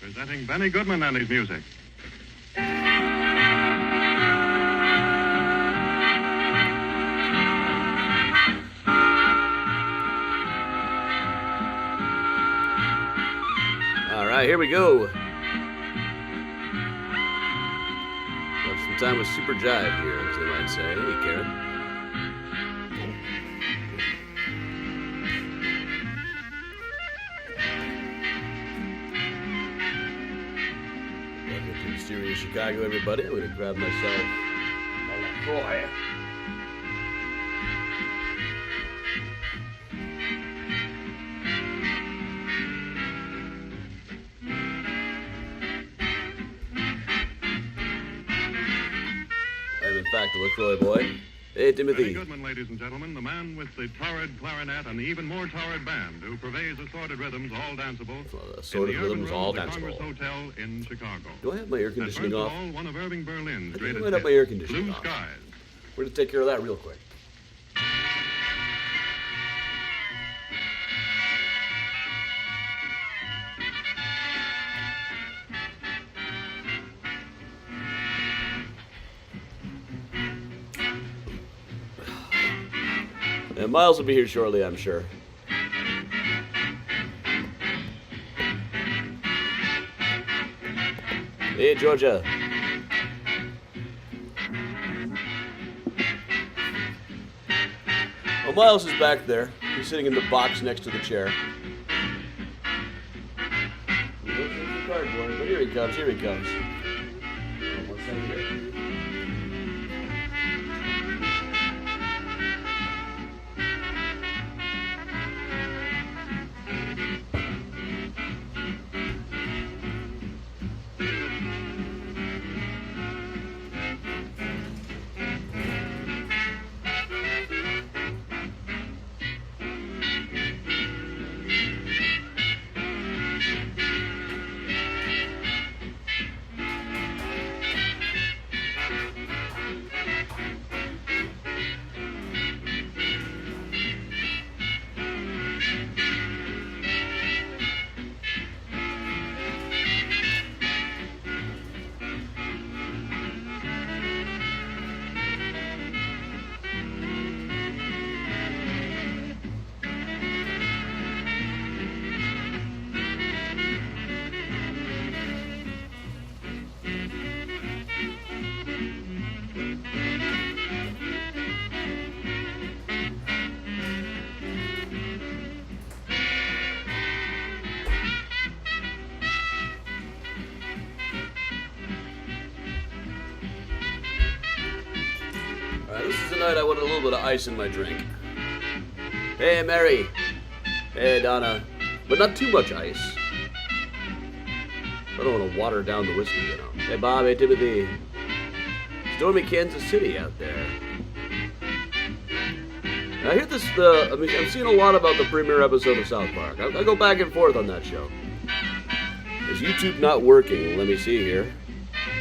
Presenting Benny Goodman and his music. All right, here we go. Got some time with Super Jive here, as they might say. Hey, Karen. Welcome to Mysterious Chicago, everybody. I'm going to grab myself a LaCroix. I'm in fact a LaCroix boy. Hey, Timothy. Benny Goodman, ladies and gentlemen, the man with the torrid clarinet and the even more torrid band who purveys assorted rhythms, all danceable. Assorted rhythms, all the danceable. Congress Hotel in Chicago. Do I have my air conditioning and off? first of all, one of Irving Berlin's I think I greatest might have my air conditioning Blue off. Skies. We're going to take care of that real quick. And Miles will be here shortly, I'm sure. Hey, Georgia. Well, Miles is back there. He's sitting in the box next to the chair. He looks like the cardboard, but here he comes, here he comes. What's that here? This is the night I wanted a little bit of ice in my drink. Hey, Mary. Hey, Donna. But not too much ice. I don't want to water down the whiskey, you know. Hey, Bob. Hey, Timothy. Stormy Kansas City out there. I hear this, I'm seeing a lot about the premiere episode of South Park. I go back and forth on that show. Is YouTube not working? Let me see here.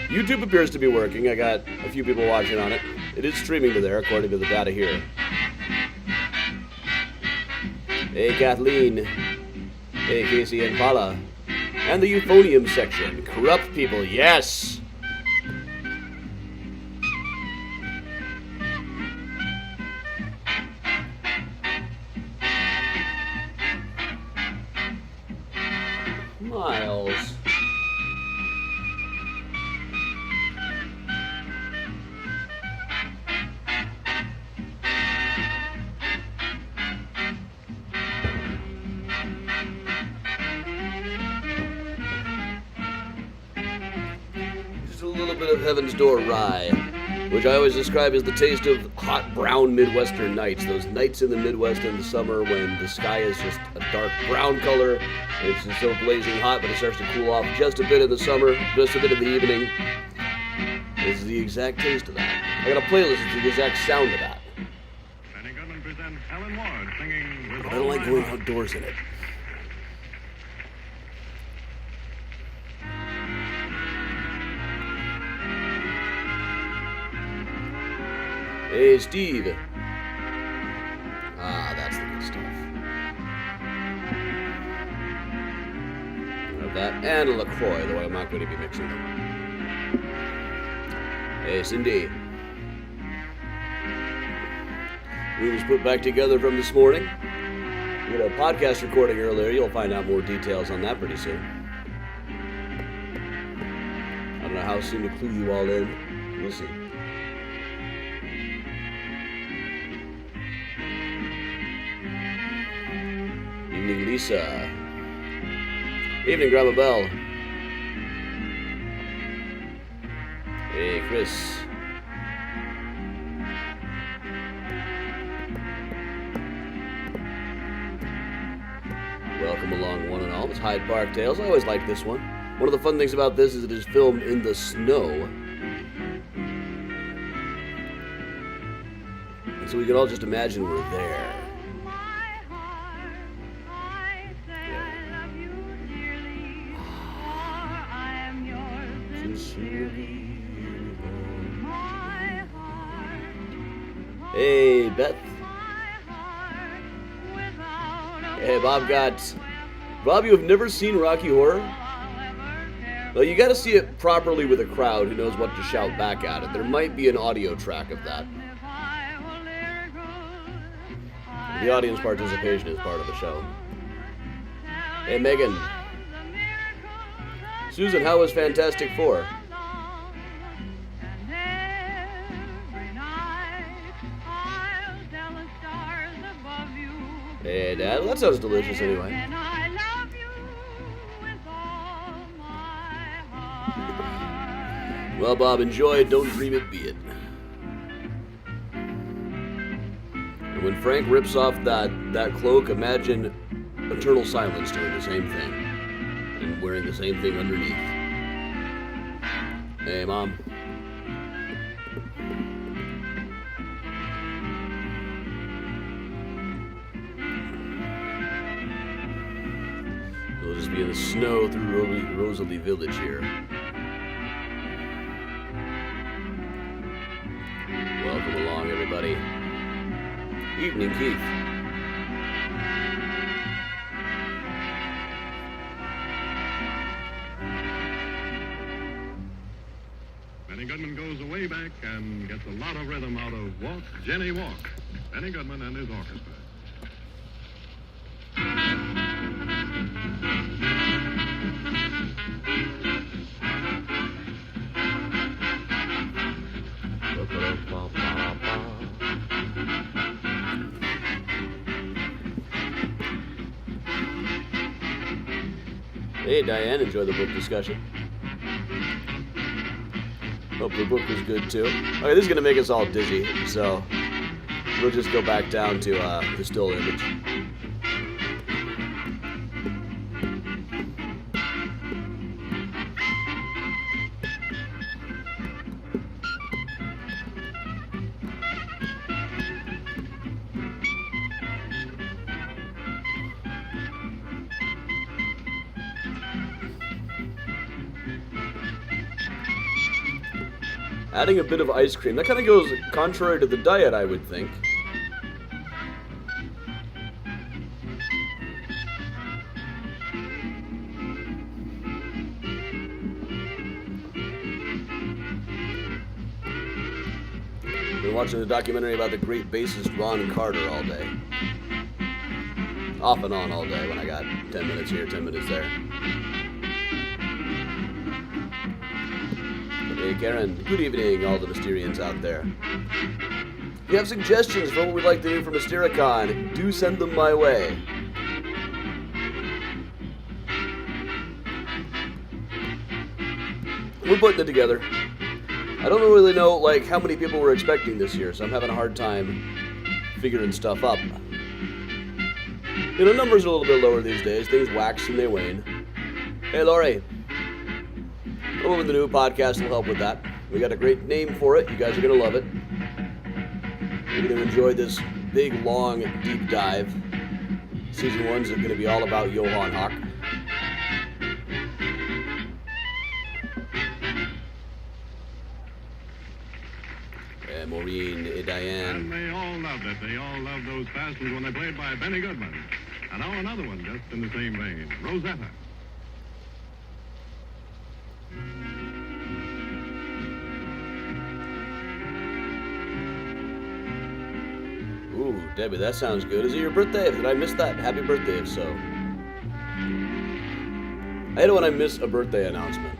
YouTube appears to be working. I got a few people watching on it. It is streaming to there, according to the data here. Hey, Kathleen. Hey, Casey and Paula. And the euphonium section. Corrupt people, yes! Miles. Just a little bit of Heaven's Door rye, which I always describe as the taste of hot brown Midwestern nights. Those nights in the Midwest in the summer when the sky is just a dark brown color. It's just so blazing hot, but it starts to cool off just a bit in the summer, just a bit in the evening. This is the exact taste of that. I got a playlist that's the exact sound of that. Benny Goodman presents Helen Ward singing with But I don't like going outdoors in it. Hey, Steve. Ah, that's the good stuff. with that, and a LaCroix, though I'm not going to be mixing them. Hey, Cindy. Room was put back together from this morning. We had a podcast recording earlier. You'll find out more details on that pretty soon. I don't know how soon to clue you all in. We'll see. Evening, Lisa. Evening, Grandma Bell. Hey, Chris. Welcome along, one and all. It's Hyde Park Tales. I always like this one. One of the fun things about this is it is filmed in the snow. And so we can all just imagine we're there. Hey, Beth. Hey, Bob, you have never seen Rocky Horror? Well, you gotta see it properly with a crowd who knows what to shout back at it. There might be an audio track of that. The audience participation is part of the show. Hey, Megan. Susan, how was Fantastic Four? Hey, Dad. Well, that sounds delicious anyway. Well, Bob, enjoy it. Don't dream it, be it. And when Frank rips off that cloak, imagine Eternal Silence doing the same thing. And wearing the same thing underneath. Hey, Mom. We'll just be in the snow through Rosalie Village here. Welcome along, everybody. Evening, Keith. Benny Goodman goes way back and gets a lot of rhythm out of Walk, Jenny, Walk. Benny Goodman and his orchestra. Hey, Diane, enjoy the book discussion. Hope the book was good, too. Okay, this is going to make us all dizzy, so we'll just go back down to the still image. Adding a bit of ice cream. That kind of goes contrary to the diet, I would think. Been watching the documentary about the great bassist Ron Carter all day. Off and on all day when I got 10 minutes here, 10 minutes there. Hey, Karen. Good evening, all the Mysterians out there. If you have suggestions for what we'd like to do for Mystericon, do send them my way. We're putting it together. I don't really know, like, how many people we're expecting this year, so I'm having a hard time figuring stuff up. You know, numbers are a little bit lower these days. Things wax and they wane. Hey, Laurie. Over the new podcast will help with that. We got a great name for it. You guys are going to love it. You're going to enjoy this big, long, deep dive. Season 1's going to be all about Johann Hock. And Maureen, Diane. And they all loved it. They all loved those fast ones when they played by Benny Goodman. And now another one just in the same vein, Rosetta. Debbie, that sounds good. Is it your birthday? Did I miss that? Happy birthday if so. I hate it when I miss a birthday announcement.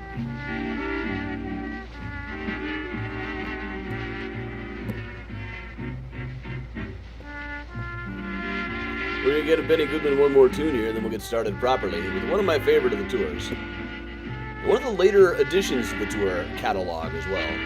We're going to get a Benny Goodman one more tune here, and then we'll get started properly with one of my favorite of the tours. One of the later additions to the tour catalog as well.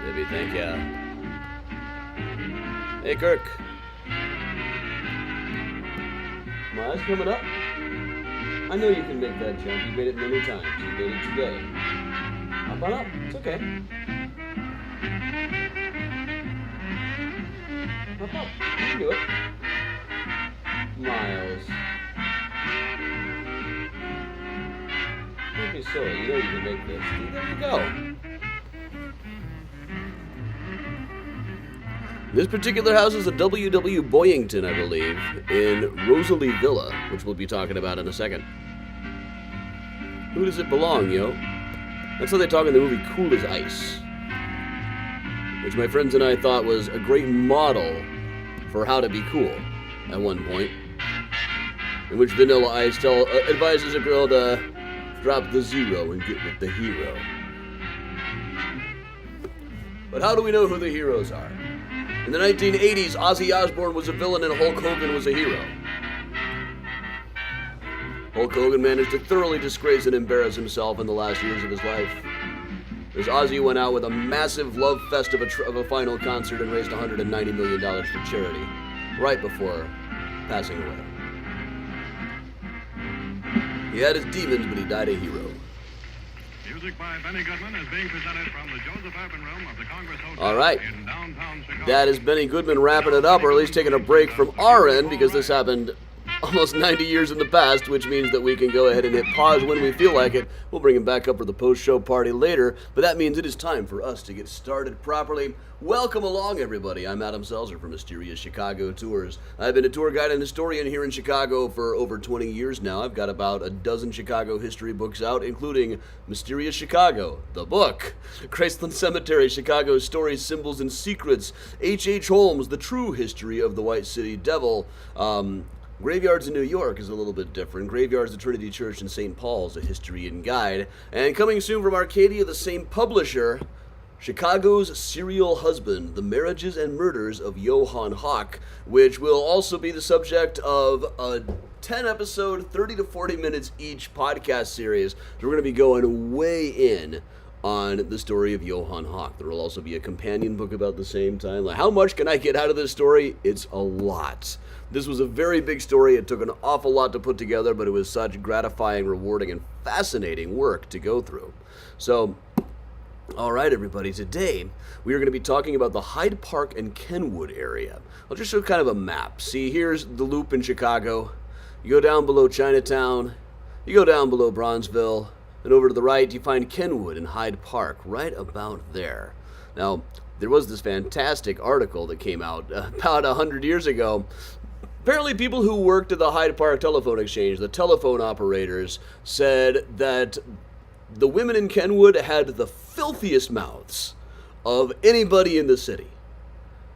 Debbie, thank ya. Hey, Kirk. My eyes coming up? I know you can make that jump. You made it many times. You made it today. Hop on up. It's okay. Hop up. You can do it. Miles. Don't be silly. You know you can make this. There you go. This particular house is a W.W. Boyington, I believe, in Rosalie Villa, which we'll be talking about in a second. Who does it belong, yo? That's how they talk in the movie Cool as Ice, which my friends and I thought was a great model for how to be cool at one point, in which Vanilla Ice advises a girl to drop the zero and get with the hero. But how do we know who the heroes are? In the 1980s, Ozzy Osbourne was a villain and Hulk Hogan was a hero. Hulk Hogan managed to thoroughly disgrace and embarrass himself in the last years of his life, as Ozzy went out with a massive love fest of a final concert and raised $190 million for charity, right before passing away. He had his demons, but he died a hero. Music by Benny Goodman is being presented from the Joseph Urban Room of the Congress Hotel All right. in downtown Chicago. That is Benny Goodman wrapping it up, or at least taking a break from our end, because this happened almost 90 years in the past, which means that we can go ahead and hit pause when we feel like it. We'll bring him back up for the post-show party later, but that means it is time for us to get started properly. Welcome along, everybody. I'm Adam Selzer from Mysterious Chicago Tours. I've been a tour guide and historian here in Chicago for over 20 years now. I've got about a dozen Chicago history books out, including Mysterious Chicago, the book, Graceland Cemetery, Chicago's Stories, Symbols, and Secrets, H.H. Holmes, The True History of the White City Devil, Graveyards in New York is a little bit different. Graveyards of Trinity Church in St. Paul's, a history and guide. And coming soon from Arcadia, the same publisher, Chicago's Serial Husband, The Marriages and Murders of Johann Hawk, which will also be the subject of a 10-episode, 30 to 40 minutes each podcast series. So we're going to be going way in on the story of Johann Hawk. There will also be a companion book about the same time. Like, how much can I get out of this story? It's a lot. This was a very big story. It took an awful lot to put together, but it was such gratifying, rewarding, and fascinating work to go through. So, all right, everybody, today we are going to be talking about the Hyde Park and Kenwood area. I'll just show kind of a map. See, here's the Loop in Chicago. You go down below Chinatown, you go down below Bronzeville, and over to the right you find Kenwood and Hyde Park, right about there. Now, there was this fantastic article that came out about 100 years ago. Apparently, people who worked at the Hyde Park Telephone Exchange, the telephone operators, said that the women in Kenwood had the filthiest mouths of anybody in the city.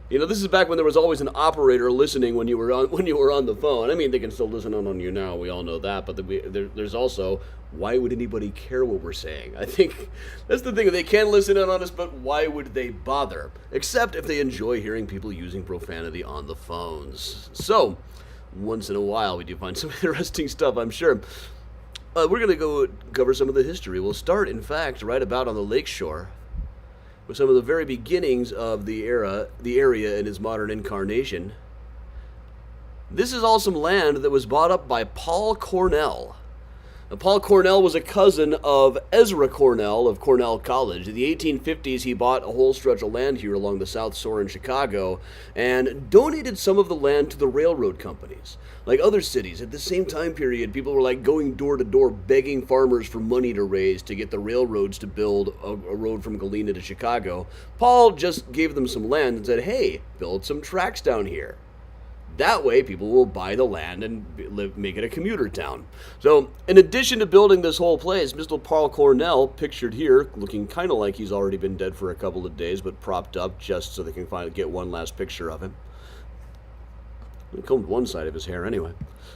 You know, this is back when there was always an operator listening when you were on the phone. I mean, they can still listen on you now. We all know that. But there's also, why would anybody care what we're saying? I think that's the thing. They can listen in on us, but why would they bother? Except if they enjoy hearing people using profanity on the phones. So, once in a while, we do find some interesting stuff, I'm sure. We're going to go cover some of the history. We'll start, in fact, right about on the lakeshore, with some of the very beginnings of the area in its modern incarnation. This is all some land that was bought up by Paul Cornell. Paul Cornell was a cousin of Ezra Cornell of Cornell College. In the 1850s, he bought a whole stretch of land here along the South Shore in Chicago and donated some of the land to the railroad companies. Like other cities, at the same time period, people were like going door to door begging farmers for money to raise to get the railroads to build a road from Galena to Chicago. Paul just gave them some land and said, hey, build some tracks down here. That way, people will buy the land and make it a commuter town. So, in addition to building this whole place, Mr. Paul Cornell, pictured here, looking kind of like he's already been dead for a couple of days, but propped up just so they can finally get one last picture of him. He combed one side of his hair anyway.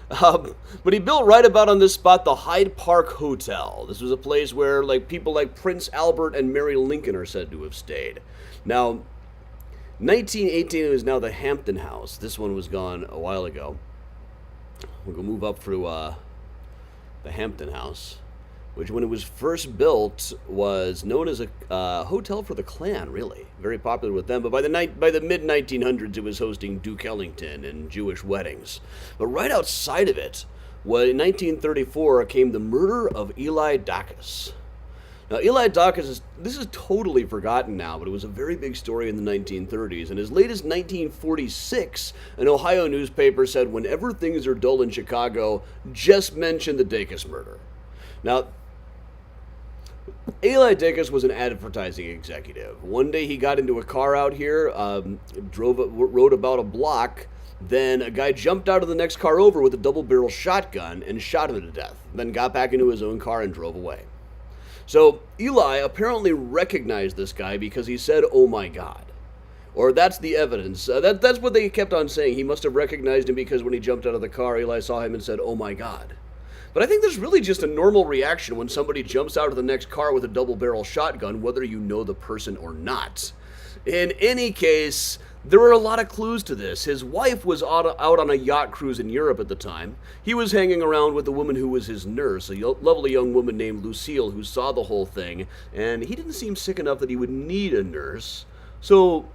But he built right about on this spot the Hyde Park Hotel. This was a place where people like Prince Albert and Mary Lincoln are said to have stayed. Now, 1918 is now the Hampton House. This one was gone a while ago. We'll go move up through the Hampton House, which when it was first built was known as a hotel for the Klan, really. Very popular with them, but by the mid-1900s it was hosting Duke Ellington and Jewish weddings. But right outside of it, in 1934 came the murder of Eli Dacus. Now, Eli Dacus, this is totally forgotten now, but it was a very big story in the 1930s. And as late as 1946, an Ohio newspaper said, whenever things are dull in Chicago, just mention the Dacus murder. Now, Eli Dacus was an advertising executive. One day he got into a car out here, rode about a block. Then a guy jumped out of the next car over with a double-barrel shotgun and shot him to death. Then got back into his own car and drove away. So Eli apparently recognized this guy because he said, oh my God. Or that's the evidence. That's what they kept on saying. He must have recognized him because when he jumped out of the car, Eli saw him and said, oh my God. But I think there's really just a normal reaction when somebody jumps out of the next car with a double-barrel shotgun, whether you know the person or not. In any case, there are a lot of clues to this. His wife was out on a yacht cruise in Europe at the time. He was hanging around with the woman who was his nurse, a lovely young woman named Lucille, who saw the whole thing, and he didn't seem sick enough that he would need a nurse. So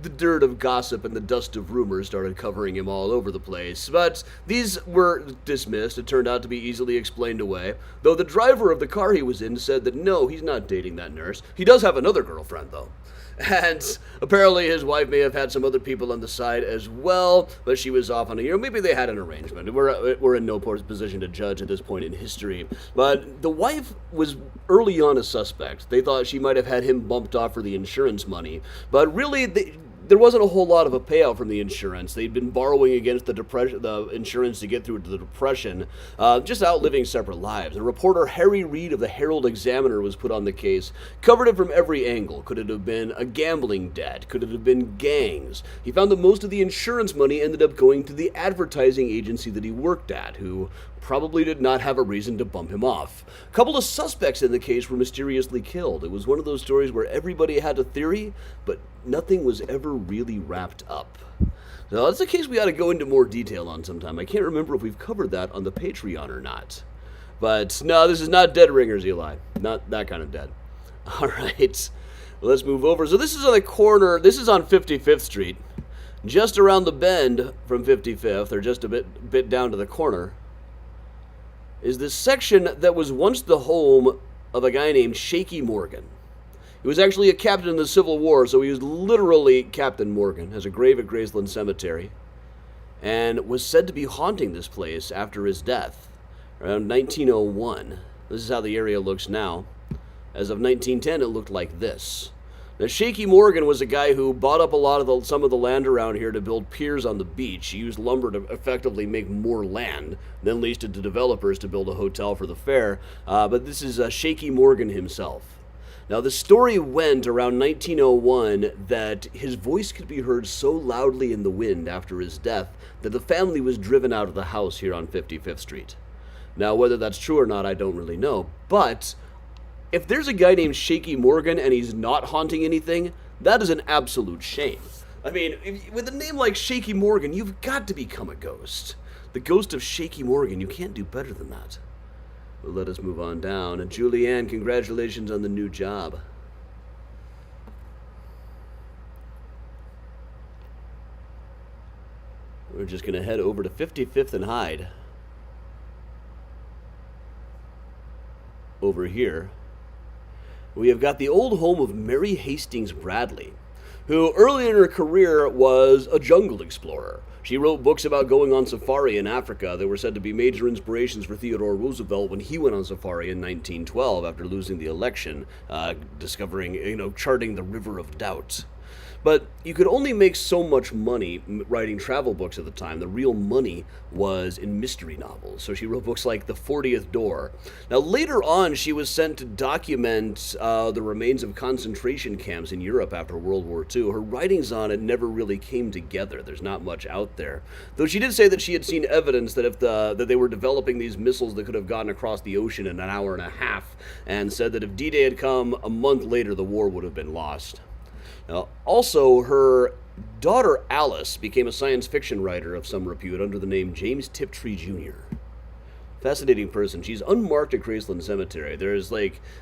the dirt of gossip and the dust of rumors started covering him all over the place. But these were dismissed. It turned out to be easily explained away. Though the driver of the car he was in said that no, he's not dating that nurse. He does have another girlfriend, though. And apparently his wife may have had some other people on the side as well, but she was off on a year. Maybe they had an arrangement. We're in no position to judge at this point in history. But the wife was early on a suspect. They thought she might have had him bumped off for the insurance money. But really, there wasn't a whole lot of a payout from the insurance. They'd been borrowing against the insurance to get through the Depression, just outliving separate lives. The reporter Harry Reid of the Herald Examiner was put on the case, covered it from every angle. Could it have been a gambling debt? Could it have been gangs? He found that most of the insurance money ended up going to the advertising agency that he worked at, who probably did not have a reason to bump him off. A couple of suspects in the case were mysteriously killed. It was one of those stories where everybody had a theory, but nothing was ever really wrapped up. Now, that's a case we ought to go into more detail on sometime. I can't remember if we've covered that on the Patreon or not. But no, this is not Dead Ringers, Eli. Not that kind of dead. All right, well, let's move over. So this is on the corner. This is on 55th Street. Just around the bend from 55th, or just a bit down to the corner, is this section that was once the home of a guy named Shaky Morgan. He was actually a captain in the Civil War, so he was literally Captain Morgan, has a grave at Graceland Cemetery, and was said to be haunting this place after his death, around 1901. This is how the area looks now. As of 1910, it looked like this. Now, Shaky Morgan was a guy who bought up some of the land around here to build piers on the beach. He used lumber to effectively make more land, then leased it to developers to build a hotel for the fair. But this is Shaky Morgan himself. Now, the story went around 1901 that his voice could be heard so loudly in the wind after his death that the family was driven out of the house here on 55th Street. Now, whether that's true or not, I don't really know, but if there's a guy named Shaky Morgan and he's not haunting anything, that is an absolute shame. I mean, with a name like Shaky Morgan, you've got to become a ghost. The ghost of Shaky Morgan, you can't do better than that. Well, let us move on down. And Julianne, congratulations on the new job. We're just going to head over to 55th and Hyde. over here, we have got the old home of Mary Hastings Bradley, who early in her career was a jungle explorer. She wrote books about going on safari in Africa that were said to be major inspirations for Theodore Roosevelt when he went on safari in 1912 after losing the election, charting the River of Doubt. But you could only make so much money writing travel books at the time. The real money was in mystery novels. So she wrote books like The 40th Door. Now, later on, she was sent to document the remains of concentration camps in Europe after World War II. Her writings on it never really came together. There's not much out there. Though she did say that she had seen evidence that that they were developing these missiles that could have gotten across the ocean in an hour and a half, and said that if D-Day had come a month later, the war would have been lost. Now, also, her daughter Alice became a science fiction writer of some repute under the name James Tiptree Jr. Fascinating person. She's unmarked at Graceland Cemetery. There's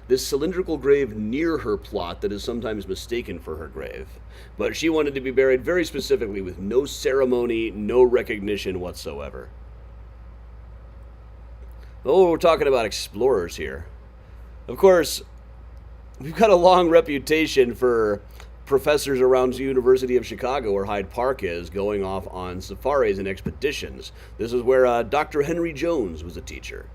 this cylindrical grave near her plot that is sometimes mistaken for her grave. But she wanted to be buried very specifically with no ceremony, no recognition whatsoever. Oh, we're talking about explorers here. Of course, we've got a long reputation for professors around the University of Chicago, where Hyde Park is, going off on safaris and expeditions. This is where Dr. Henry Jones was a teacher,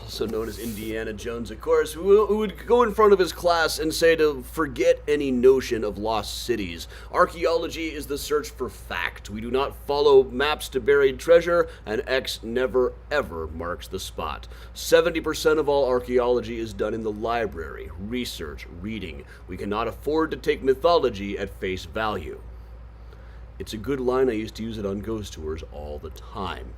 also known as Indiana Jones, of course, who would go in front of his class and say to forget any notion of lost cities. Archaeology is the search for fact. We do not follow maps to buried treasure, and X never ever marks the spot. 70% of all archaeology is done in the library, research, reading. We cannot afford to take mythology at face value. It's a good line. I used to use it on ghost tours all the time.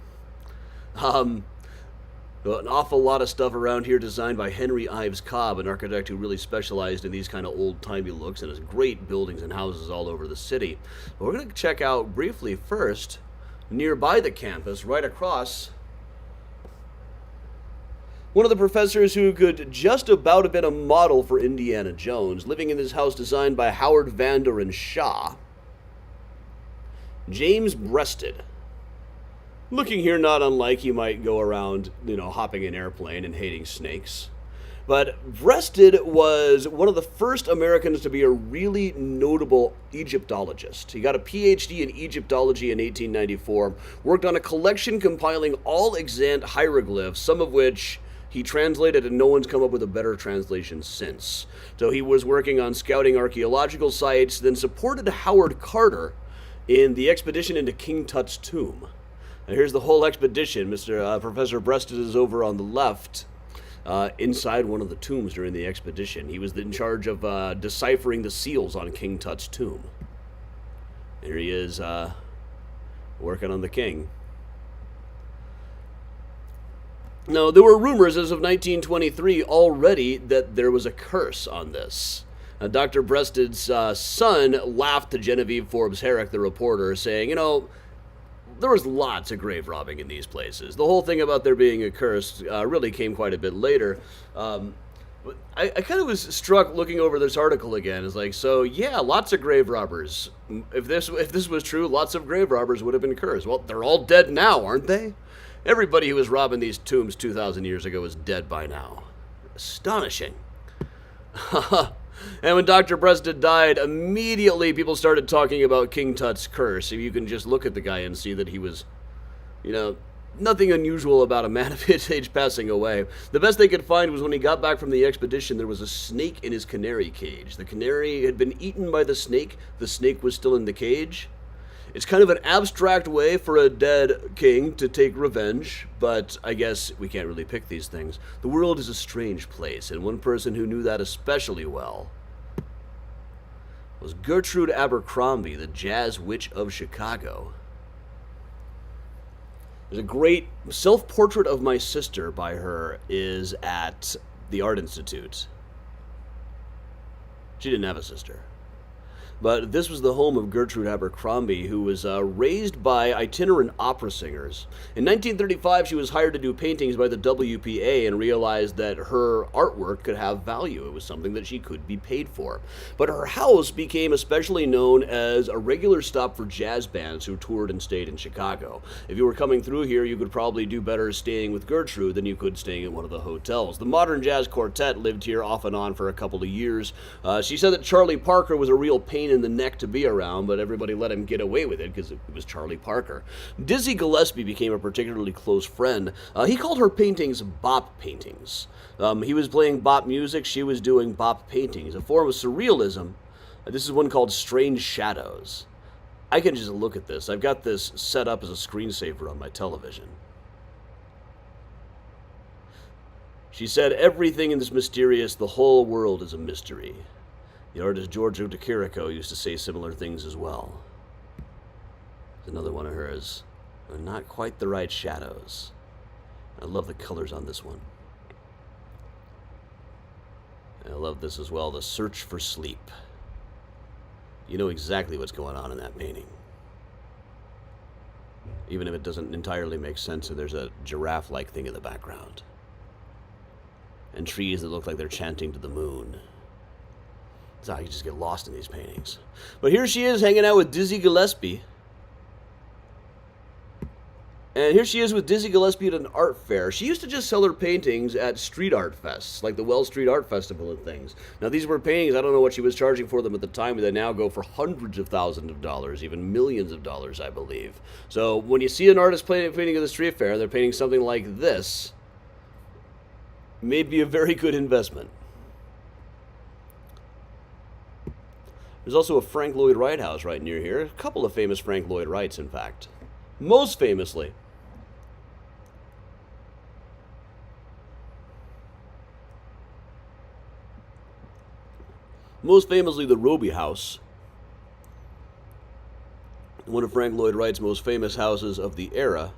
An awful lot of stuff around here designed by Henry Ives Cobb, an architect who really specialized in these kind of old-timey looks and has great buildings and houses all over the city. But we're going to check out briefly first, nearby the campus, right across, one of the professors who could just about have been a model for Indiana Jones, living in this house designed by Howard Vander and Shaw, James Breasted. Looking here not unlike he might go around, hopping an airplane and hating snakes. But Breasted was one of the first Americans to be a really notable Egyptologist. He got a PhD in Egyptology in 1894, worked on a collection compiling all extant hieroglyphs, some of which he translated, and no one's come up with a better translation since. So he was working on scouting archaeological sites, then supported Howard Carter in the expedition into King Tut's tomb. Now here's the whole expedition. Professor Breasted is over on the left, inside one of the tombs during the expedition. He was in charge of deciphering the seals on King Tut's tomb. Here he is, working on the king. Now, there were rumors as of 1923 already that there was a curse on this. Dr. Breasted's son laughed to Genevieve Forbes Herrick, the reporter, saying, there was lots of grave robbing in these places. The whole thing about there being a curse really came quite a bit later. I kind of was struck looking over this article again. It's lots of grave robbers. If this was true, lots of grave robbers would have been cursed. Well, they're all dead now, aren't they? Everybody who was robbing these tombs 2,000 years ago is dead by now. Astonishing. And when Dr. Breasted died, immediately people started talking about King Tut's curse. If you can just look at the guy and see that he was, nothing unusual about a man of his age passing away. The best they could find was when he got back from the expedition, there was a snake in his canary cage. The canary had been eaten by the snake was still in the cage. It's kind of an abstract way for a dead king to take revenge, but I guess we can't really pick these things. The world is a strange place, and one person who knew that especially well was Gertrude Abercrombie, the jazz witch of Chicago. There's a great self-portrait of my sister by her is at the Art Institute. She didn't have a sister. But this was the home of Gertrude Abercrombie, who was raised by itinerant opera singers. In 1935, she was hired to do paintings by the WPA and realized that her artwork could have value. It was something that she could be paid for. But her house became especially known as a regular stop for jazz bands who toured and stayed in Chicago. If you were coming through here, you could probably do better staying with Gertrude than you could staying at one of the hotels. The Modern Jazz Quartet lived here off and on for a couple of years. She said that Charlie Parker was a real pain in the neck to be around, but everybody let him get away with it because it was Charlie Parker. Dizzy Gillespie became a particularly close friend. He called her paintings bop paintings. He was playing bop music, she was doing bop paintings, a form of surrealism. This is one called Strange Shadows. I can just look at this. I've got this set up as a screensaver on my television. She said, everything in this mysterious, the whole world is a mystery. The artist Giorgio de Chirico used to say similar things as well. There's another one of hers. They're not quite the right shadows. I love the colors on this one. I love this as well, The Search for Sleep. You know exactly what's going on in that painting. Even if it doesn't entirely make sense, and there's a giraffe-like thing in the background. And trees that look like they're chanting to the moon. So you just get lost in these paintings. But here she is hanging out with Dizzy Gillespie. And here she is with Dizzy Gillespie at an art fair. She used to just sell her paintings at street art fests, like the Wells Street Art Festival and things. Now these were paintings, I don't know what she was charging for them at the time, but they now go for hundreds of thousands of dollars, even millions of dollars, I believe. So when you see an artist painting at the street fair, they're painting something like this, it may be a very good investment. There's also a Frank Lloyd Wright house right near here. A couple of famous Frank Lloyd Wrights, in fact. Most famously, the Roby House. One of Frank Lloyd Wright's most famous houses of the era.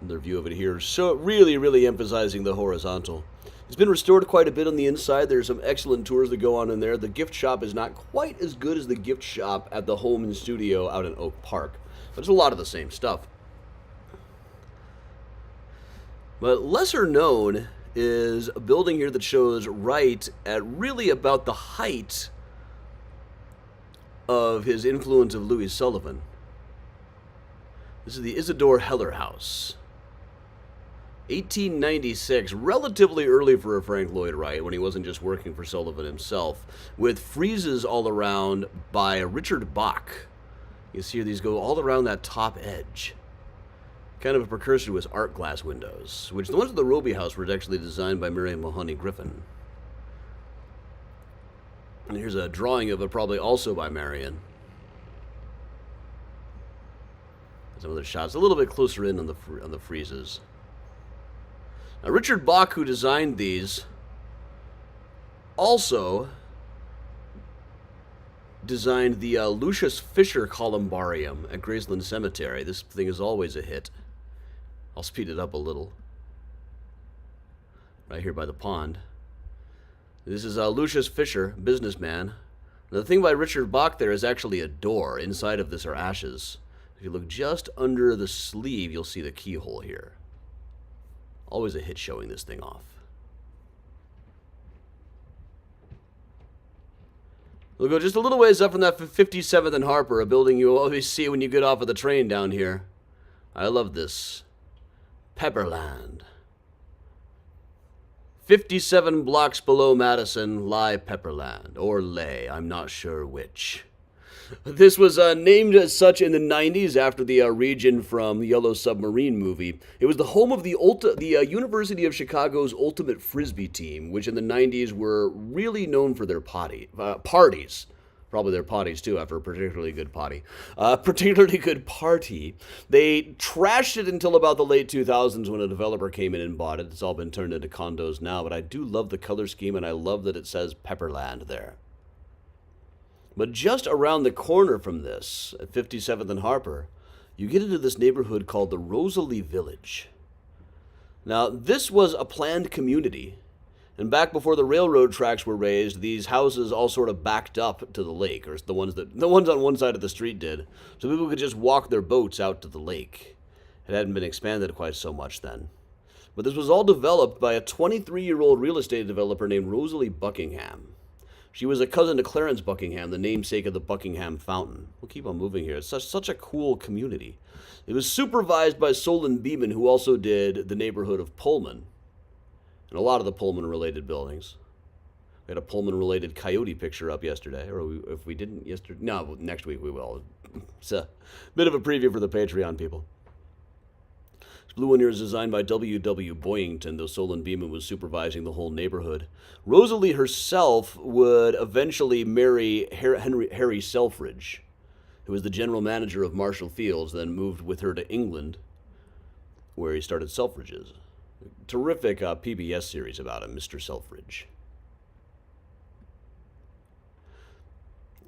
And their view of it here, so really emphasizing the horizontal. It's been restored quite a bit on the inside. There's some excellent tours that go on in there. The gift shop is not quite as good as the gift shop at the home and studio out in Oak Park, but it's a lot of the same stuff. But lesser known is a building here that shows Wright at really about the height of his influence of Louis Sullivan. This is the Isidore Heller House. 1896, relatively early for a Frank Lloyd Wright when he wasn't just working for Sullivan himself, with friezes all around by Richard Bach. You see these go all around that top edge. Kind of a precursor to his art glass windows, which the ones at the Roby House were actually designed by Marion Mahoney Griffin. And here's a drawing of it, probably also by Marion. Some other shots, a little bit closer in on the friezes. Now, Richard Bach, who designed these, also designed the Lucius Fisher Columbarium at Graceland Cemetery. This thing is always a hit. I'll speed it up a little. Right here by the pond. This is Lucius Fisher, businessman. Now, the thing by Richard Bach there is actually a door. Inside of this are ashes. If you look just under the sleeve, you'll see the keyhole here. Always a hit showing this thing off. We'll go just a little ways up from that 57th and Harper, a building you always see when you get off of the train down here. I love this. Pepperland. 57 blocks below Madison lie Pepperland, or lay, I'm not sure which. This was named as such in the 90s after the region from the Yellow Submarine movie. It was the home of the University of Chicago's Ultimate Frisbee team, which in the 90s were really known for their parties. Probably their potties, too, after a particularly good party. They trashed it until about the late 2000s when a developer came in and bought it. It's all been turned into condos now, but I do love the color scheme, and I love that it says Pepperland there. But just around the corner from this, at 57th and Harper, you get into this neighborhood called the Rosalie Village. Now, this was a planned community, And back before the railroad tracks were raised, these houses all sort of backed up to the lake, or the ones on one side of the street did, so people could just walk their boats out to the lake. It hadn't been expanded quite so much then. But this was all developed by a 23-year-old real estate developer named Rosalie Buckingham. She was a cousin to Clarence Buckingham, the namesake of the Buckingham Fountain. We'll keep on moving here. It's such a cool community. It was supervised by Solon Beeman, who also did the neighborhood of Pullman, and a lot of the Pullman-related buildings. We had a Pullman-related coyote picture up yesterday, or if we didn't yesterday, no, next week we will. It's a bit of a preview for the Patreon people. This blue one here is designed by W.W. Boyington, though Solon Beeman was supervising the whole neighborhood. Rosalie herself would eventually marry Harry Selfridge, who was the general manager of Marshall Fields, then moved with her to England, where he started Selfridge's. Terrific PBS series about him, Mr. Selfridge.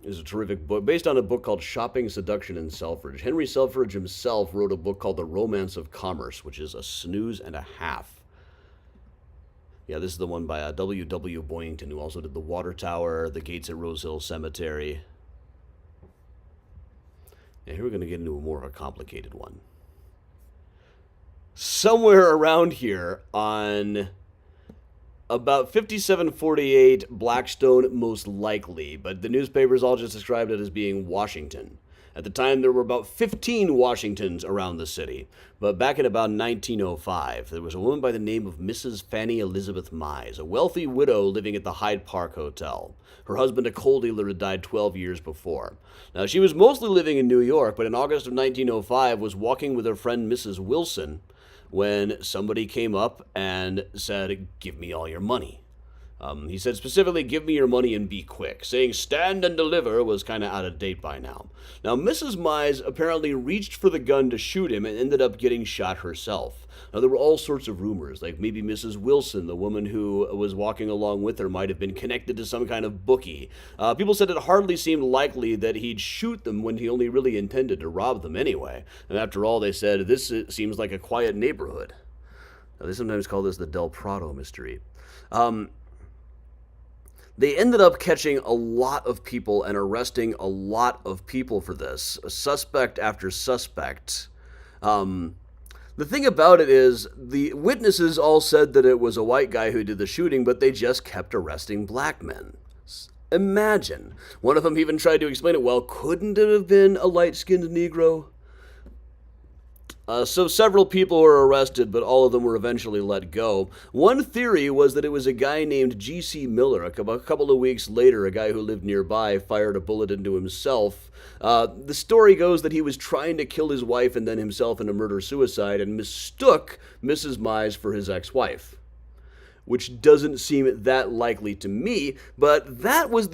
Is a terrific book based on a book called Shopping, Seduction, and Selfridge. Henry Selfridge himself wrote a book called The Romance of Commerce, which is a snooze and a half. Yeah, this is the one by W.W. Boyington, who also did The Water Tower, The Gates at Rose Hill Cemetery. Yeah, here we're going to get into more of a complicated one. Somewhere around here on about 5748 Blackstone, most likely, but the newspapers all just described it as being Washington. At the time, there were about 15 Washingtons around the city, but back in about 1905, there was a woman by the name of Mrs. Fanny Elizabeth Mize, a wealthy widow living at the Hyde Park Hotel. Her husband, a coal dealer, had died 12 years before. Now, she was mostly living in New York, but in August of 1905 was walking with her friend Mrs. Wilson when somebody came up and said, "Give me all your money." He said specifically, "Give me your money and be quick." Saying "stand and deliver" was kind of out of date by now. Now, Mrs. Mize apparently reached for the gun to shoot him and ended up getting shot herself. Now, there were all sorts of rumors, like maybe Mrs. Wilson, the woman who was walking along with her, might have been connected to some kind of bookie. People said it hardly seemed likely that he'd shoot them when he only really intended to rob them anyway. And after all, they said, this seems like a quiet neighborhood. Now, they sometimes call this the Del Prado mystery. They ended up catching a lot of people and arresting a lot of people for this, suspect after suspect. The thing about it is, the witnesses all said that it was a white guy who did the shooting, but they just kept arresting black men. Imagine. One of them even tried to explain it, well, couldn't it have been a light-skinned Negro? So several people were arrested, but all of them were eventually let go. One theory was that it was a guy named G.C. Miller. A couple of weeks later, a guy who lived nearby fired a bullet into himself. The story goes that he was trying to kill his wife and then himself in a murder-suicide and mistook Mrs. Mize for his ex-wife, which doesn't seem that likely to me, but that was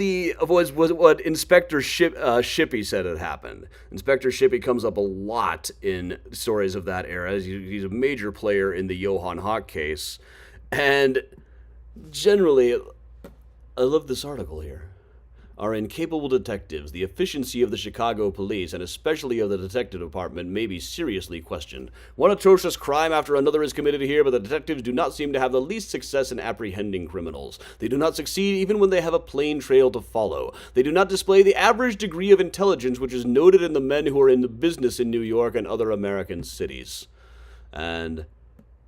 what Inspector Shippey said had happened. Inspector Shippey comes up a lot in stories of that era. He's a major player in the Johann Hawk case, and generally, I love this article here. Our incapable detectives, the efficiency of the Chicago police, and especially of the detective department, may be seriously questioned. One atrocious crime after another is committed here, but the detectives do not seem to have the least success in apprehending criminals. They do not succeed even when they have a plain trail to follow. They do not display the average degree of intelligence which is noted in the men who are in the business in New York and other American cities. And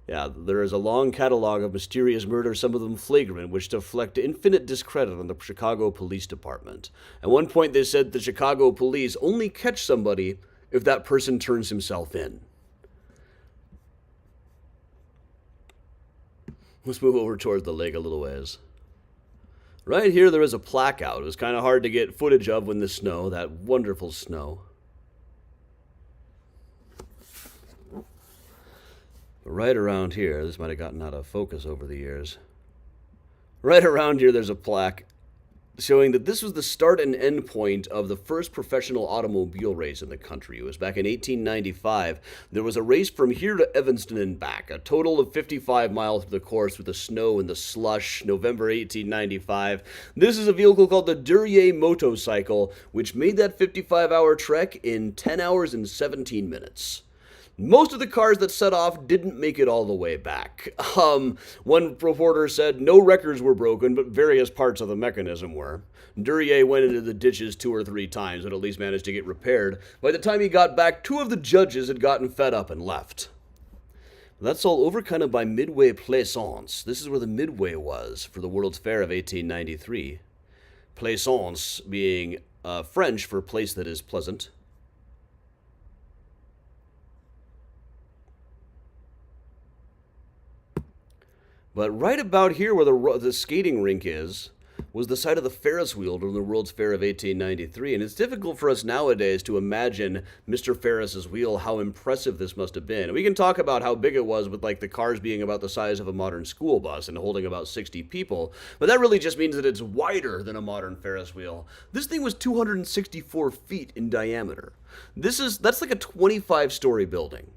yeah, there is a long catalog of mysterious murders, some of them flagrant, which deflect infinite discredit on the Chicago Police Department. At one point, they said the Chicago police only catch somebody if that person turns himself in. Let's move over towards the lake a little ways. Right here, there is a plaque out. It was kind of hard to get footage of when the snow, that wonderful snow. Right around here, this might have gotten out of focus over the years. Right around here, there's a plaque showing that this was the start and end point of the first professional automobile race in the country. It was back in 1895. There was a race from here to Evanston and back, a total of 55 miles of the course with the snow and the slush, November 1895. This is a vehicle called the Duryea motorcycle, which made that 55-hour trek in 10 hours and 17 minutes. Most of the cars that set off didn't make it all the way back. One reporter said no records were broken, but various parts of the mechanism were. Duryea went into the ditches 2 or 3 times, but at least managed to get repaired. By the time he got back, 2 of the judges had gotten fed up and left. That's all over kind of by Midway Plaisance. This is where the Midway was for the World's Fair of 1893. Plaisance being French for place that is pleasant. But right about here where the skating rink is was the site of the Ferris wheel during the World's Fair of 1893. And it's difficult for us nowadays to imagine Mr. Ferris's wheel, how impressive this must have been. And we can talk about how big it was with like the cars being about the size of a modern school bus and holding about 60 people. But that really just means that it's wider than a modern Ferris wheel. This thing was 264 feet in diameter. That's like a 25-story building.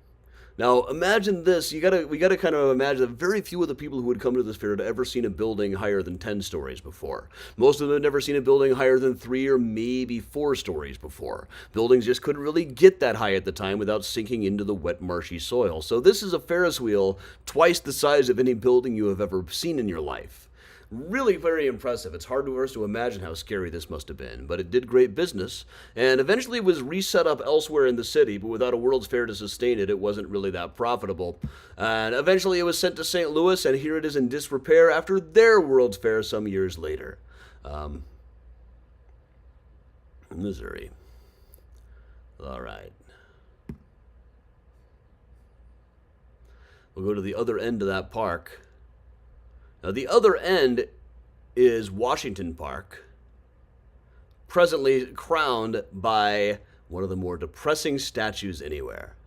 Now, imagine this. We gotta kind of imagine that very few of the people who would come to this fair had ever seen a building higher than 10 stories before. Most of them had never seen a building higher than 3 or maybe 4 stories before. Buildings just couldn't really get that high at the time without sinking into the wet, marshy soil. So this is a Ferris wheel twice the size of any building you have ever seen in your life. Really very impressive. It's hard for us to imagine how scary this must have been, but it did great business, and eventually was reset up elsewhere in the city, but without a World's Fair to sustain it, it wasn't really that profitable. And eventually it was sent to St. Louis, and here it is in disrepair after their World's Fair some years later. Missouri. All right. We'll go to the other end of that park. Now, the other end is Washington Park, presently crowned by one of the more depressing statues anywhere.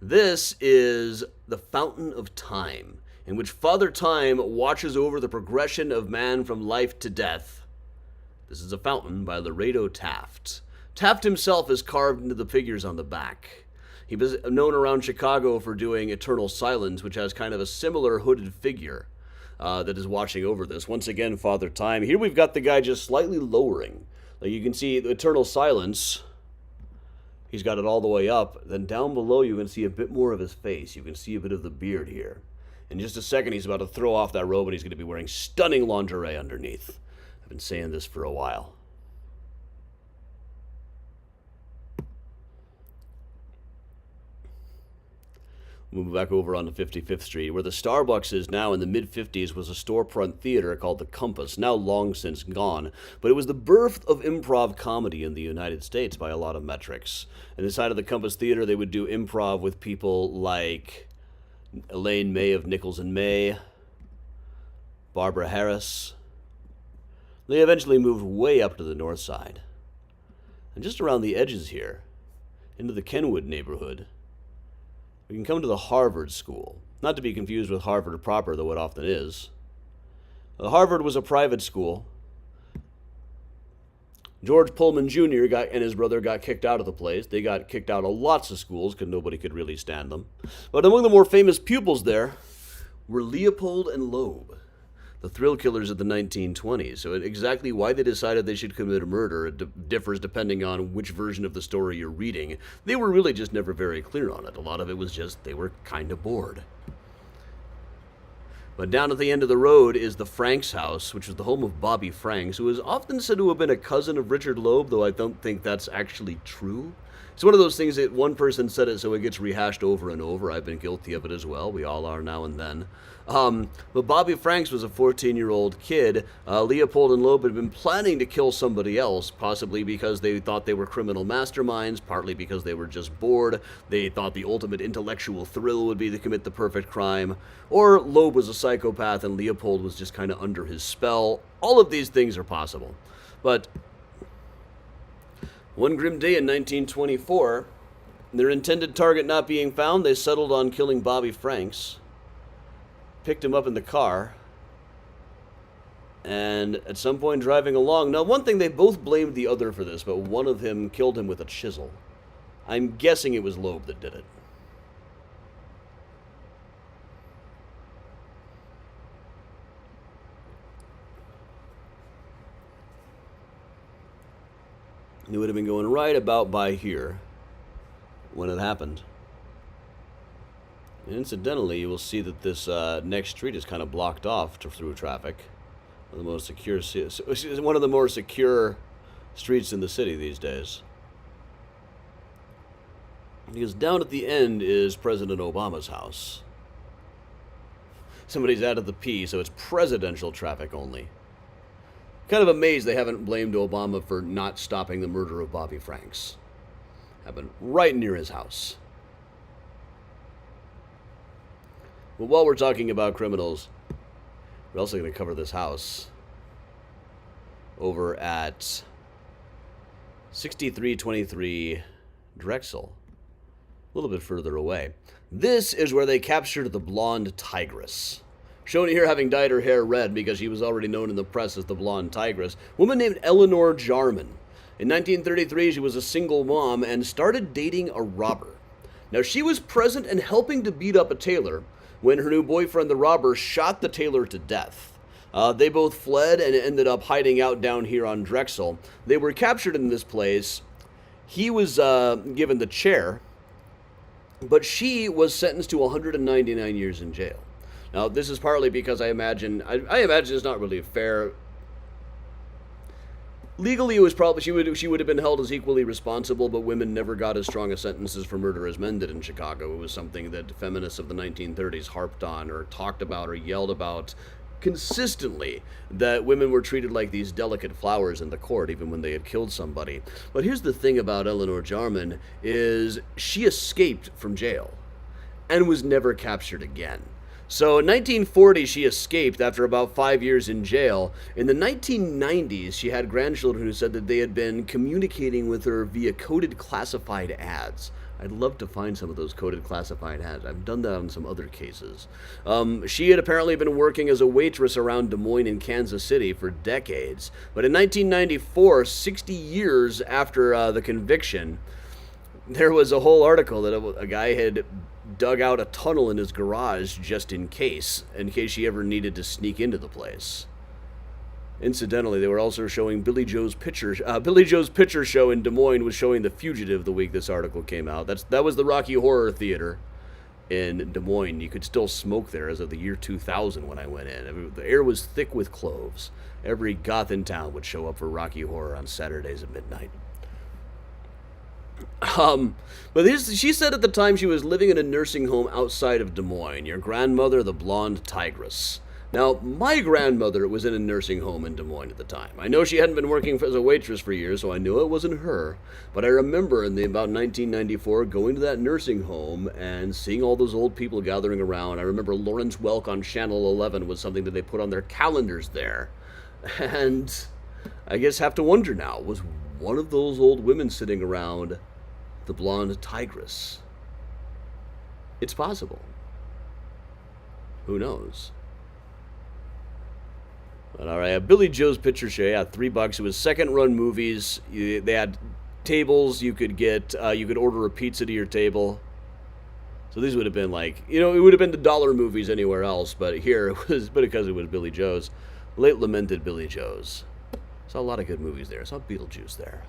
This is the Fountain of Time, in which Father Time watches over the progression of man from life to death. This is a fountain by Laredo Taft. Taft himself is carved into the figures on the back. He was known around Chicago for doing Eternal Silence, which has kind of a similar hooded figure. That is watching over this. Once again, Father Time. Here we've got the guy just slightly lowering. Like you can see the Eternal Silence. He's got it all the way up. Then down below you can see a bit more of his face. You can see a bit of the beard here. In just a second he's about to throw off that robe and he's going to be wearing stunning lingerie underneath. I've been saying this for a while. Move back over onto 55th Street, where the Starbucks is now in the mid-50s was a storefront theater called the Compass, now long since gone. But it was the birth of improv comedy in the United States by a lot of metrics. And inside of the Compass Theater, they would do improv with people like Elaine May of Nichols and May, Barbara Harris. They eventually moved way up to the north side. And just around the edges here, into the Kenwood neighborhood, we can come to the Harvard School, not to be confused with Harvard proper, though it often is. Harvard was a private school. George Pullman Jr. and his brother got kicked out of the place. They got kicked out of lots of schools because nobody could really stand them. But among the more famous pupils there were Leopold and Loeb, the thrill killers of the 1920s. So exactly why they decided they should commit a murder differs depending on which version of the story you're reading. They were really just never very clear on it. A lot of it was just they were kind of bored. But down at the end of the road is the Franks house, which was the home of Bobby Franks, who is often said to have been a cousin of Richard Loeb, though I don't think that's actually true. It's one of those things that one person said it so it gets rehashed over and over. I've been guilty of it as well. We all are now and then. But Bobby Franks was a 14-year-old kid. Leopold and Loeb had been planning to kill somebody else, possibly because they thought they were criminal masterminds, partly because they were just bored. They thought the ultimate intellectual thrill would be to commit the perfect crime. Or Loeb was a psychopath and Leopold was just kind of under his spell. All of these things are possible. But one grim day in 1924, their intended target not being found, they settled on killing Bobby Franks, picked him up in the car, and at some point driving along. Now, one thing, they both blamed the other for this, but one of them killed him with a chisel. I'm guessing it was Loeb that did it. He would have been going right about by here when it happened. And incidentally, you will see that this next street is kind of blocked off through traffic. One of the more secure streets in the city these days. Because down at the end is President Obama's house. Somebody's added the P, so it's presidential traffic only. Kind of amazed they haven't blamed Obama for not stopping the murder of Bobby Franks. Happened right near his house. But while we're talking about criminals, we're also going to cover this house over at 6323 Drexel, a little bit further away. This is where they captured the blonde tigress. Shown here having dyed her hair red because she was already known in the press as the blonde tigress. Woman named Eleanor Jarman. In 1933, she was a single mom and started dating a robber. Now, she was present and helping to beat up a tailor when her new boyfriend, the robber, shot the tailor to death. They both fled and ended up hiding out down here on Drexel. They were captured in this place. He was given the chair, but she was sentenced to 199 years in jail. Now, this is partly because I imagine it's not really fair. Legally, it was probably she would have been held as equally responsible, but women never got as strong a sentences for murder as men did in Chicago. It was something that feminists of the 1930s harped on or talked about or yelled about consistently, that women were treated like these delicate flowers in the court even when they had killed somebody. But here's the thing about Eleanor Jarman is she escaped from jail and was never captured again. So in 1940, she escaped after about 5 years in jail. In the 1990s, she had grandchildren who said that they had been communicating with her via coded classified ads. I'd love to find some of those coded classified ads. I've done that on some other cases. She had apparently been working as a waitress around Des Moines and Kansas City for decades. But in 1994, 60 years after the conviction, there was a whole article that a guy had dug out a tunnel in his garage just in case she ever needed to sneak into the place. Incidentally, they were also showing Billy Joe's Picture Show in Des Moines was showing The Fugitive the week this article came out. That was the Rocky Horror Theater in Des Moines. You could still smoke there as of the year 2000 when I went in. The air was thick with cloves. Every goth in town would show up for Rocky Horror on Saturdays at midnight. She said at the time she was living in a nursing home outside of Des Moines. Your grandmother, the blonde tigress. Now, my grandmother was in a nursing home in Des Moines at the time. I know she hadn't been working as a waitress for years, so I knew it wasn't her. But I remember in about 1994 going to that nursing home and seeing all those old people gathering around. I remember Lawrence Welk on Channel 11 was something that they put on their calendars there. And I guess have to wonder now, was one of those old women sitting around the blonde tigress? It's possible. Who knows? But all right, Billy Joe's Picture Show, yeah, $3. It was second-run movies. They had tables you could get. You could order a pizza to your table. So these would have been like, it would have been the dollar movies anywhere else, but here it was, because it was Billy Joe's. Late lamented Billy Joe's. Saw a lot of good movies there. Saw Beetlejuice there.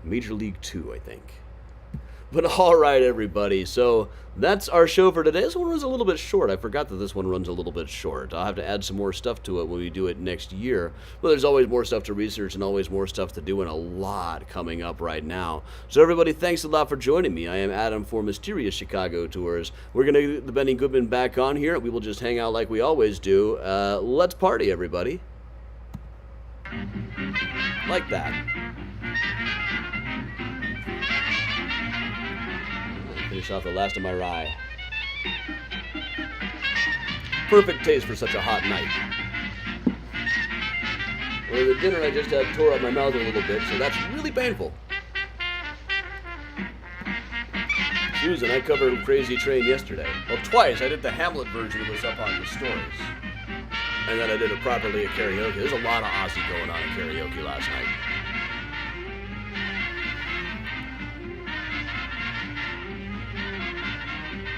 Major League 2, I think. But all right, everybody. So that's our show for today. This one was a little bit short. I forgot that this one runs a little bit short. I'll have to add some more stuff to it when we do it next year. But there's always more stuff to research and always more stuff to do, and a lot coming up right now. So everybody, thanks a lot for joining me. I am Adam for Mysterious Chicago Tours. We're going to get the Benny Goodman back on here. We will just hang out like we always do. Let's party, everybody. Like that. Finish off the last of my rye. Perfect taste for such a hot night. Well, the dinner I just had tore up my mouth a little bit, so that's really painful. Susan, I covered Crazy Train yesterday. Well, twice. I did the Hamlet version that was up on the stories. And then I did it properly at karaoke. There's a lot of Aussie going on in karaoke last night.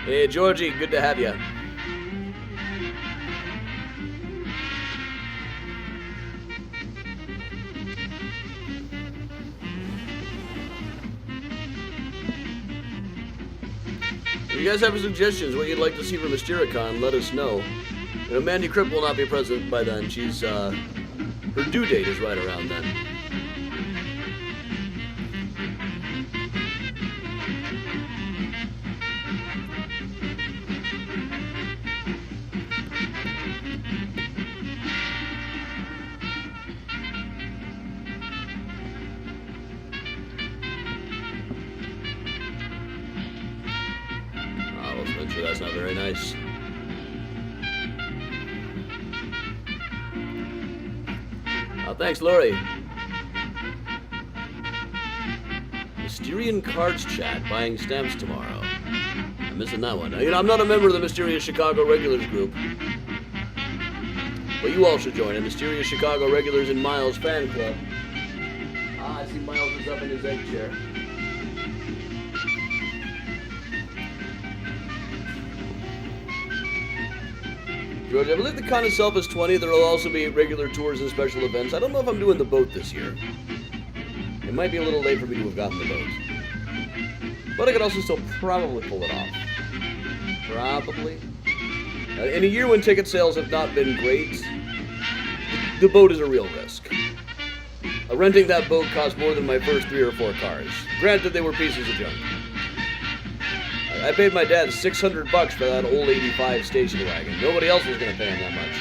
Hey, Georgie, good to have you. If you guys have suggestions, what you'd like to see from Mystericon, let us know. You know, Mandy Cripp will not be present by then. She's, her due date is right around then. That's not very nice. Oh, thanks, Lori. Mysterian Cards Chat, buying stamps tomorrow. I'm missing that one. You know, I'm not a member of the Mysterious Chicago Regulars group. But you all should join a Mysterious Chicago Regulars and Miles fan club. Ah, I see Miles is up in his egg chair. George, I believe the con itself is 20. There will also be regular tours and special events. I don't know if I'm doing the boat this year. It might be a little late for me to have gotten the boat. But I could also still probably pull it off. Probably. In a year when ticket sales have not been great, the boat is a real risk. Renting that boat cost more than my first 3 or 4 cars. Granted, they were pieces of junk. I paid my dad $600 for that old 85 station wagon. Nobody else was going to pay him that much.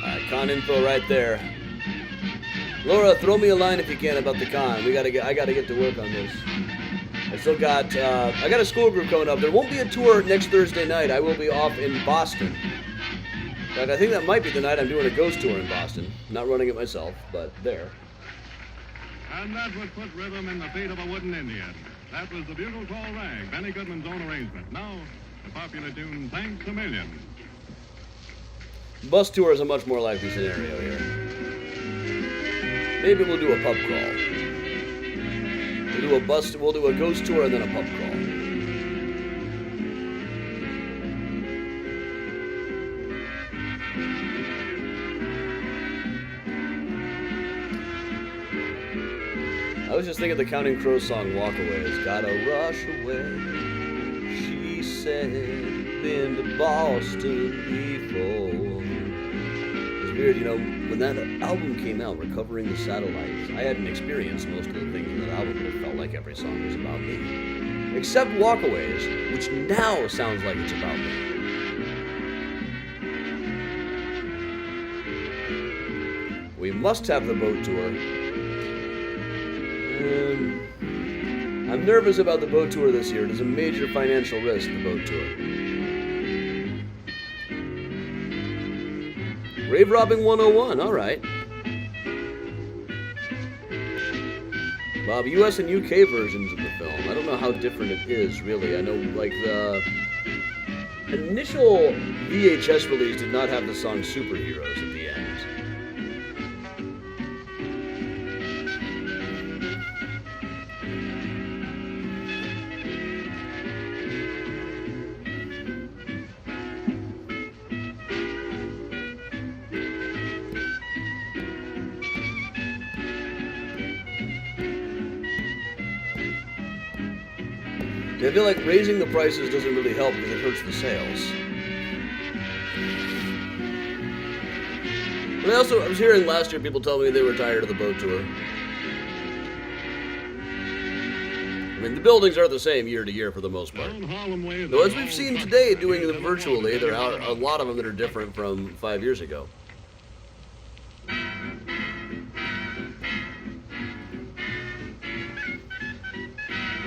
Alright, con info right there. Laura, throw me a line if you can about the con. I gotta get to work on this. I still got I got a school group coming up. There won't be a tour next Thursday night. I will be off in Boston. But I think that might be the night I'm doing a ghost tour in Boston. Not running it myself, but there. And that would put rhythm in the feet of a wooden Indian. That was the bugle call rag, Benny Goodman's own arrangement. Now, the popular tune, Thanks a Million. Bus tour is a much more likely scenario here. Maybe we'll do a pub crawl. We'll do a ghost tour and then a pub crawl. I was just thinking the Counting Crows song, Walkaways. Gotta rush away, she said, been to Boston before. It's weird, you know, when that album came out, Recovering the Satellites, I hadn't experienced most of the things in that album, but it felt like every song was about me. Except Walkaways, which now sounds like it's about me. We must have the boat tour. I'm nervous about the boat tour this year. It is a major financial risk, the boat tour. Grave Robbing 101, alright. Bob, US and UK versions of the film. I don't know how different it is, really. I know, like, the initial VHS release did not have the song Superheroes at the end. I feel like raising the prices doesn't really help because it hurts the sales. But I was hearing last year people tell me they were tired of the boat tour. I mean, the buildings are the same year to year for the most part. Though as we've seen today, doing them virtually, there are a lot of them that are different from 5 years ago.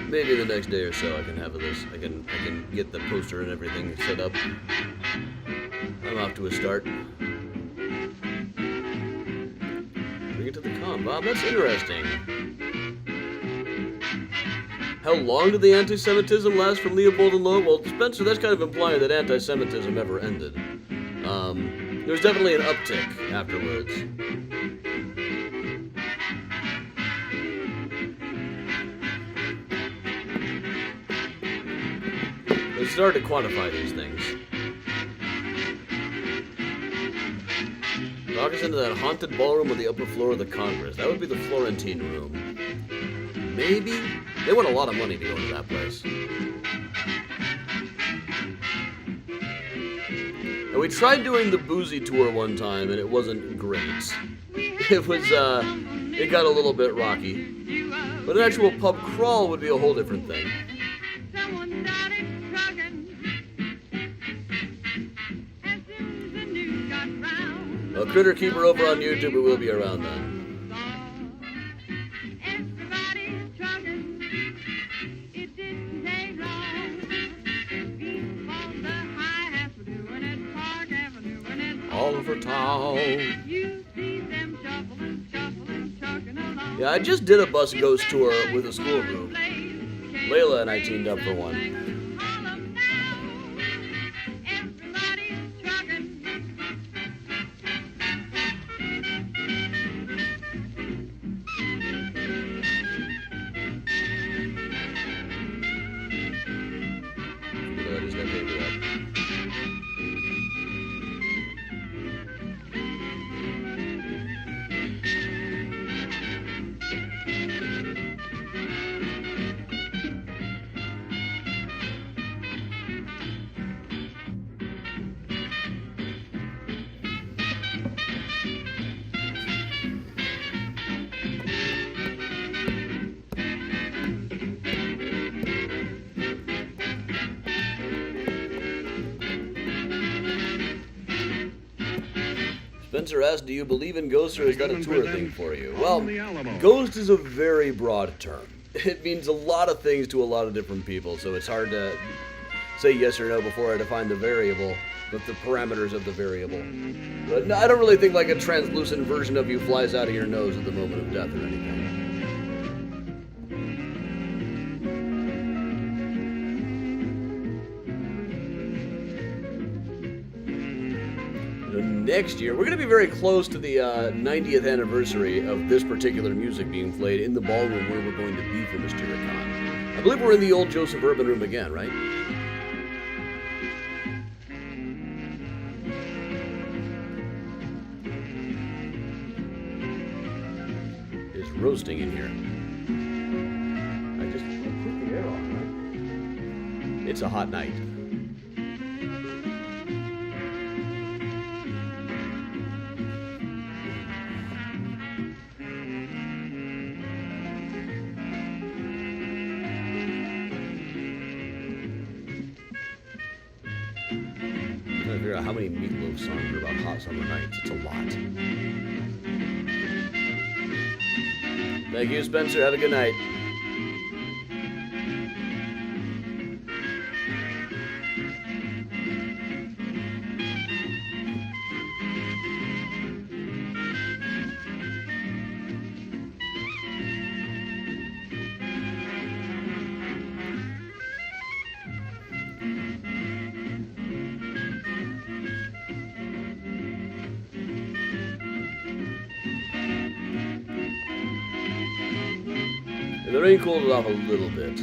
Maybe the next day or so I can have this. I can get the poster and everything set up. I'm off to a start. Bring it to the con, Bob. That's interesting. How long did the anti-Semitism last from Leopold and Lowe? Well, Spencer, that's kind of implying that anti-Semitism never ended. There was definitely an uptick afterwards. It's hard to quantify these things. Walk us into that haunted ballroom on the upper floor of the Congress. That would be the Florentine room. Maybe? They want a lot of money to go into that place. And we tried doing the boozy tour one time, and it wasn't great. It was, it got a little bit rocky. But an actual pub crawl would be a whole different thing. Well, Critter Keeper over on YouTube, it will be around then. All over town. Yeah, I just did a bus ghost tour with a school group. Layla and I teamed up for one. Spencer asked, do you believe in ghosts, or is that a tour thing for you? Well, ghost is a very broad term. It means a lot of things to a lot of different people, so it's hard to say yes or no before I define the variable, but the parameters of the variable. But no, I don't really think like a translucent version of you flies out of your nose at the moment of death or anything. Next year, we're going to be very close to the 90th anniversary of this particular music being played in the ballroom where we're going to be for Mysteriocon. I believe we're in the old Joseph Urban room again, right? It's roasting in here. I just put the air on, right? It's a hot night. Figure out how many Meatloaf songs are about hot summer nights. It's a lot. Thank you, Spencer. Have a good night. The rain cooled it off a little bit.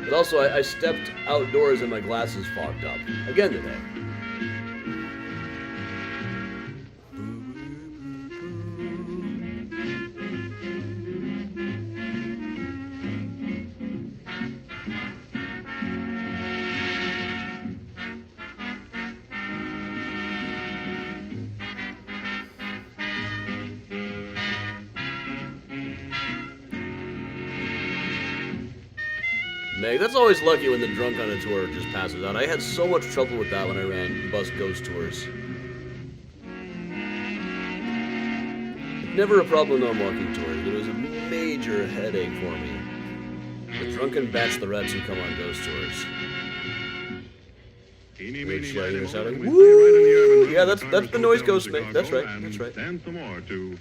But also, I stepped outdoors and my glasses fogged up. Again today. Meg, that's always lucky when the drunk on a tour just passes out. I had so much trouble with that when I ran bus ghost tours. Never a problem on walking tours, but it was a major headache for me. The drunken bachelorettes who come on ghost tours. Woo! Yeah, that's the noise ghost make. That's right. That's right. And some more to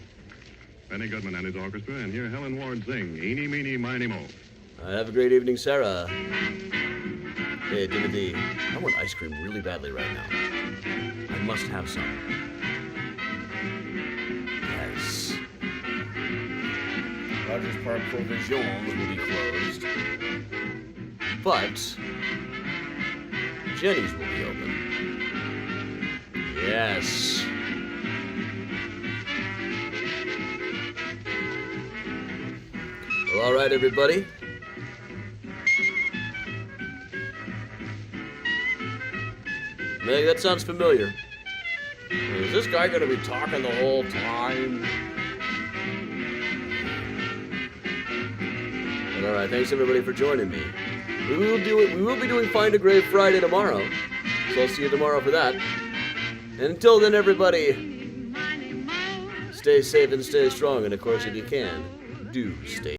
Benny Goodman and his orchestra, and hear Helen Ward sing Eeny, Meeny, Miny, Mo. Have a great evening, Sarah. Hey, Timothy. I want ice cream really badly right now. I must have some. Yes. Rogers Park Provisions will be closed. But Jenny's will be open. Yes. Well, all right, everybody. Meg, that sounds familiar. Is this guy going to be talking the whole time? But all right, thanks everybody for joining me. We will be doing Find a Grave Friday tomorrow, so I'll see you tomorrow for that. And until then, everybody, stay safe and stay strong. And of course, if you can, do stay